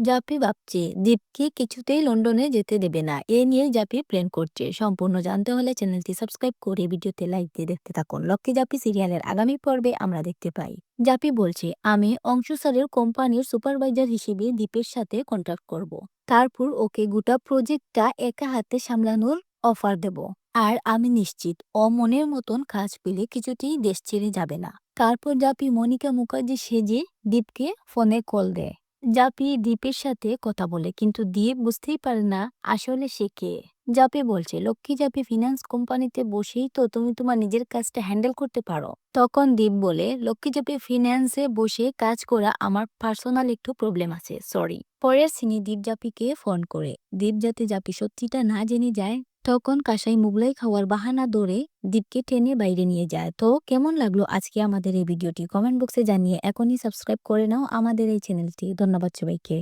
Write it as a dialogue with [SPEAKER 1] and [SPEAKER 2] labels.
[SPEAKER 1] জাপি ভাবছে দীপকে কিছুতেই লন্ডনে যেতে দেবে না। এ নিয়ে জাপি প্ল্যান করছে। সম্পূর্ণ জানতে হলে চ্যানেলটি সাবস্ক্রাইব করে ভিডিওতে লাইক দিয়ে দেখতে থাকুন। লক্ষ্মী জাপি সিরিয়ালের আগামী পর্বে আমরা দেখতে পাই জাপি বলছে, আমি অংশু স্যারের কোম্পানির সুপারভাইজার হিসেবে দীপের সাথে কন্ট্যাক্ট করব। তারপর ওকে গোটা প্রজেক্টটা একা হাতে সামলানোর অফার দেব। আর আমি নিশ্চিত ও মনের মতন কাজ পেলে কিছুতেই দেশ ছেড়ে যাবে না। তারপর জাপি মনিকা মুখার্জি সেজে দীপকে ফোনে কল দেয়। জাপি দীপের সাথে কথা বলে, কিন্তু দীপ বুঝতেই পারে না আসলে সে কে। জাপি বলছে, লক্ষ্মী জাপি ফিনান্স কোম্পানিতে বসেই তো তুমি তোমার নিজের কাজটা হ্যান্ডেল করতে পারো। তখন দীপ বলে, লক্ষ্মী জাপি ফিনান্সে বসে কাজ করা আমার পার্সোনাল একটু প্রবলেম আছে, সরি। পরের সিনে দীপ জাপিকে ফোন করে। দীপ যাতে জাপি সত্যিটা না জেনে যায়, তখন কাসাই মুগলাই খাওয়ার বাহানা ধরে দীপকে টেনে বাইরে নিয়ে যায়। তো কেমন লাগলো আজকে আমাদের এই ভিডিওটি কমেন্ট বক্সে জানিয়ে এখনই সাবস্ক্রাইব করে নাও আমাদের এই চ্যানেলটি। ধন্যবাদ সবাইকে।